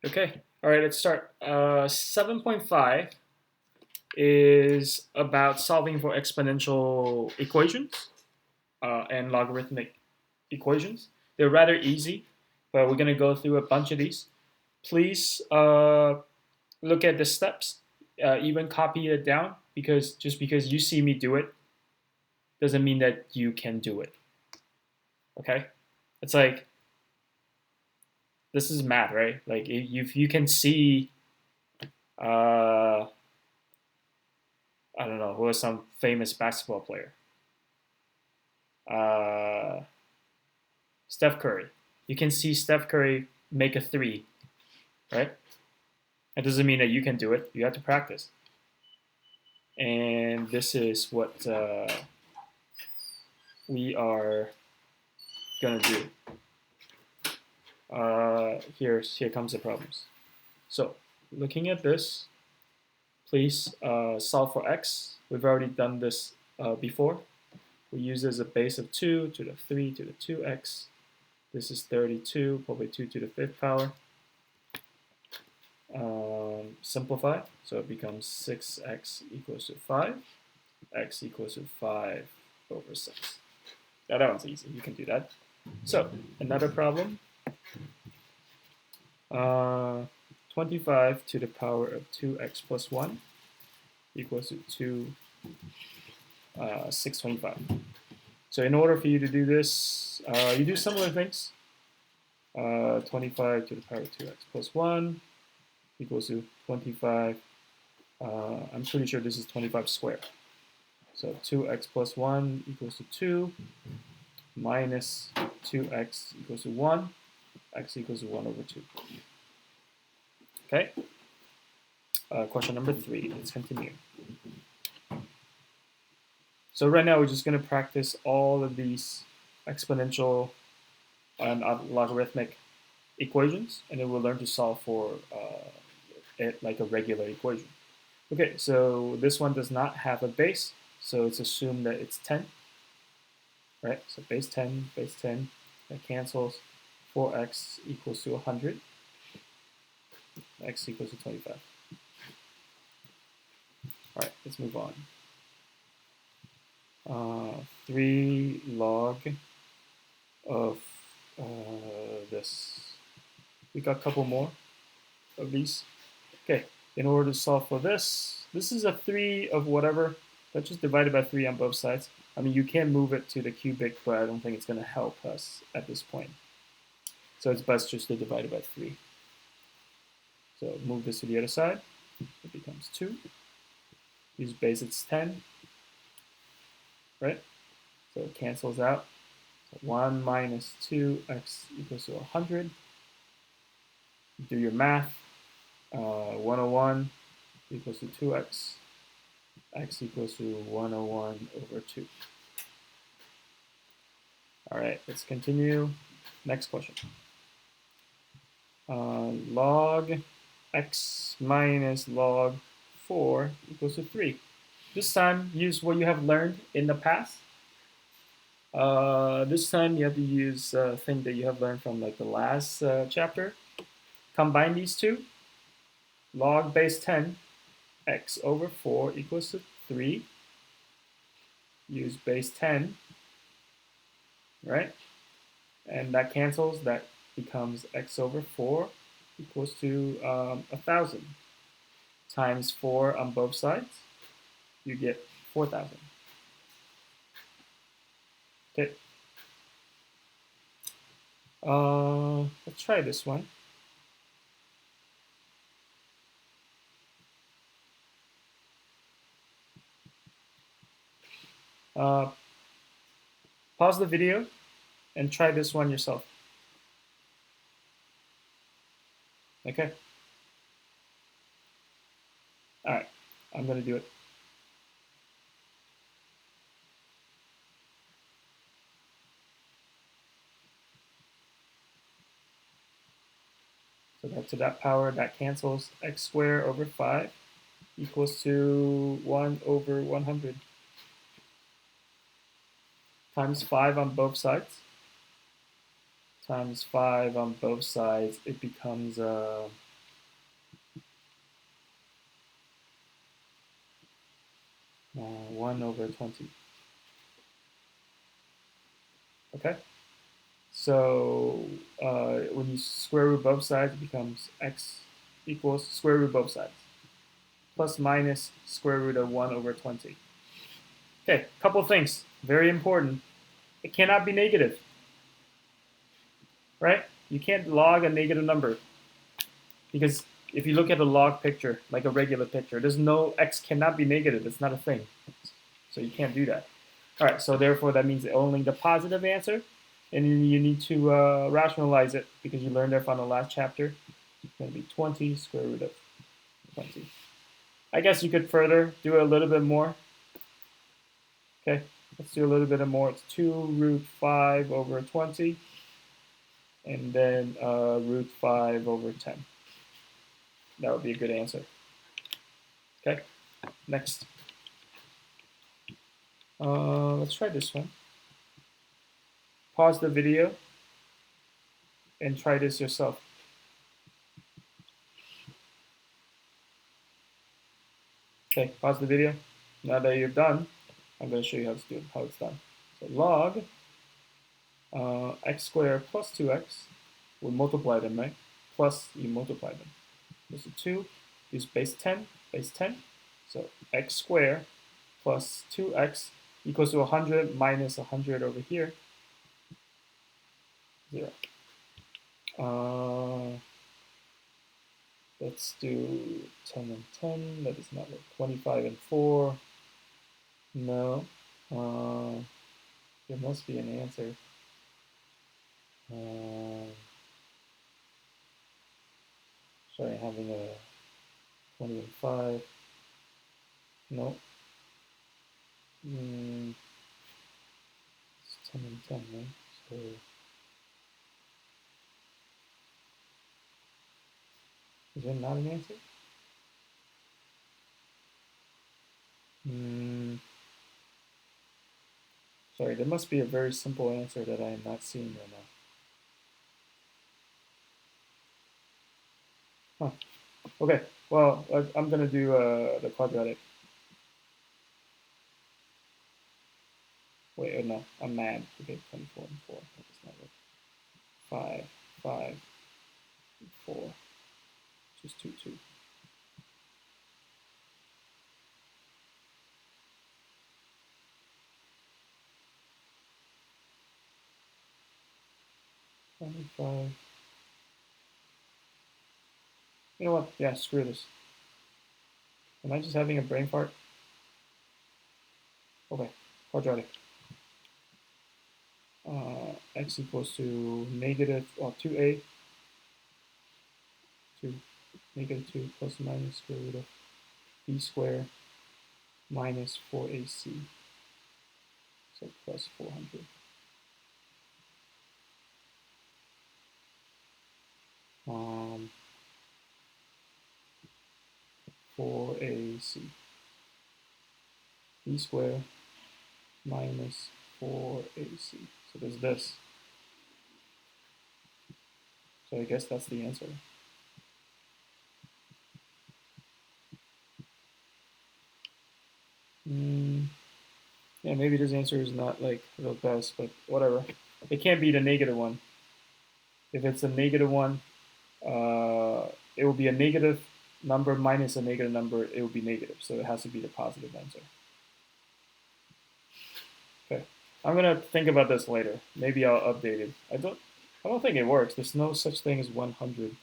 Okay, all right, let's start. 7.5 is about solving for exponential equations and logarithmic equations. They're rather easy, but we're going to go through a bunch of these. Please look at the steps, even copy it down, because just because you see me do it doesn't mean that you can do it. Okay? It's like, this is math, right? Like, if you can see, I don't know, who was some famous basketball player? Uh, Steph Curry. You can see Steph Curry make a three, right? That doesn't mean that you can do it. You have to practice. And this is what we are gonna do. Here comes the problems. So, looking at this, please solve for x. We've already done this before. We use as a base of 2 to the 3 to the 2x. This is 32, probably 2 to the 5th power. Simplify, so it becomes 6x equals to 5. X equals to 5 over 6. That one's easy. You can do that. So, another problem. 25 to the power of 2x plus 1 equals to 625. So in order for you to do this, you do similar things. 25 to the power of 2x plus 1 equals to 25. I'm pretty sure this is 25 squared. So 2x plus 1 equals to 2 minus 2x equals to 1. X equals to 1 over 2. Okay? Question number 3. Let's continue. So right now we're just going to practice all of these exponential and logarithmic equations, and then we'll learn to solve for it like a regular equation. Okay, so this one does not have a base, so it's assumed that it's 10, right? So base 10, that cancels. 4x equals to 100. X equals to 25. All right, let's move on. 3 log of this. We got a couple more of these. Okay, in order to solve for this, this is a 3 of whatever. That's just divided by 3 on both sides. I mean, you can move it to the cubic, but I don't think it's going to help us at this point. So it's best just to divide it by 3. So move this to the other side. It becomes 2. Use base, it's 10. Right? So it cancels out. So 1 minus 2x equals to 100. Do your math. 101 equals to 2x. X equals to 101 over 2. All right, let's continue. Next question. Log x minus log 4 equals to 3. This time, use what you have learned in the past. This time, you have to use a thing that you have learned from like the last chapter. Combine these two. Log base 10, x over 4 equals to 3. Use base 10, right? And that cancels. That becomes x over 4 equals to 1,000 times 4 on both sides. You get 4,000. Okay. Let's try this one. Pause the video and try this one yourself. Okay? All right, I'm going to do it. So that to that power, that cancels. X squared over 5 equals to 1 over 100 times 5 on both sides. Times 5 on both sides, it becomes 1 over 20. Okay? So when you square root both sides, it becomes x equals square root both sides. Plus minus square root of 1 over 20. Okay, couple things. Very important. It cannot be negative. Right? You can't log a negative number. Because if you look at a log picture, like a regular picture, there's no x cannot be negative. It's not a thing. So you can't do that. All right, so therefore that means only the positive answer. And then you need to rationalize it because you learned that from the last chapter. It's going to be 20 square root of 20. I guess you could further do a little bit more. Okay, let's do a little bit more. It's 2 root 5 over 20. And then root 5 over 10. That would be a good answer. Okay, next. Let's try this one. Pause the video and try this yourself. Okay, pause the video. Now that you're done, I'm going to show you how it's done. So log x squared plus 2x, we'll multiply them, right? Plus, you multiply them. There's a 2, use base 10, So x squared plus 2x equals to 100 minus 100 over here, 0. Let's do 10 and 10. That does not work. 25 and 4. No. There must be an answer. Sorry, having a 20 and 5. No. It's 10 and 10, right? So is there not an answer? Sorry, there must be a very simple answer that I am not seeing right now. Huh. Okay, well, I'm going to do the quadratic. Wait, no, I'm mad. Okay, 24 and 4. That's not right. 5, 5, 4. Just 2, 2. $25. You know what? Yeah, screw this. Am I just having a brain fart? Okay, quadratic. X equals to negative 2a to negative 2 plus minus square root of b squared minus 4ac. So plus 400. Um, 4ac. B squared minus 4ac. So there's this. So I guess that's the answer. Yeah, maybe this answer is not like the best, but whatever. It can't be the negative one. If it's a negative one, it will be a negative number minus a negative number. It will be negative, so it has to be the positive answer. Okay, I'm gonna think about this later. Maybe I'll update it. I don't think it works. There's no such thing as 100.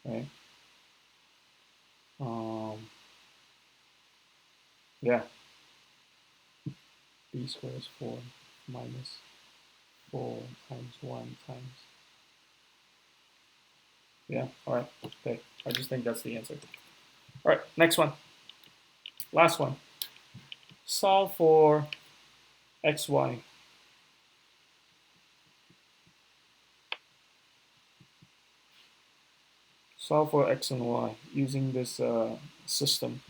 Right? Yeah. B squared is 4 minus 4 times 1 times. Yeah, all right. Okay, I just think that's the answer. All right, next one. Last one. Solve for xy. Solve for x and y using this system.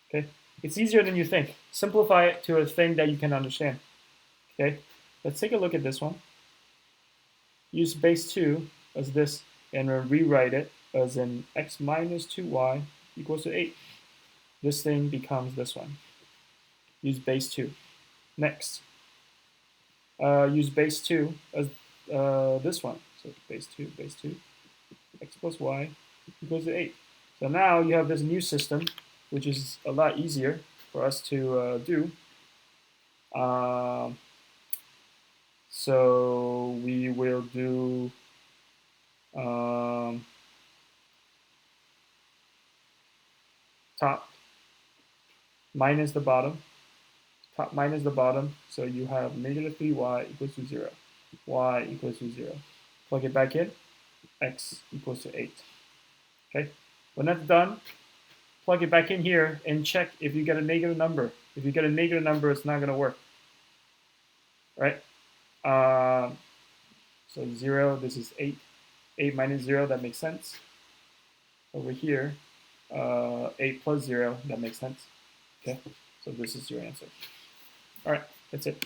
Okay, it's easier than you think. Simplify it to a thing that you can understand. Okay, let's take a look at this one. Use base 2 as this and rewrite it as in x minus 2y equals to 8. This thing becomes this one. Use base 2. Next, use base 2 as this one. So base 2, x plus y equals to 8. So now you have this new system, which is a lot easier for us to do. So we will do top minus the bottom, top minus the bottom. So you have negative 3y equals to 0, y equals to 0. Plug it back in, x equals to 8. Okay, when that's done, plug it back in here and check if you get a negative number. If you get a negative number, it's not going to work, right? So 0, this is 8. 8 minus 0, that makes sense. Over here, 8 plus 0, that makes sense. Okay, so this is your answer. All right, that's it.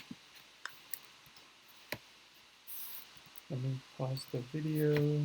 Let me pause the video.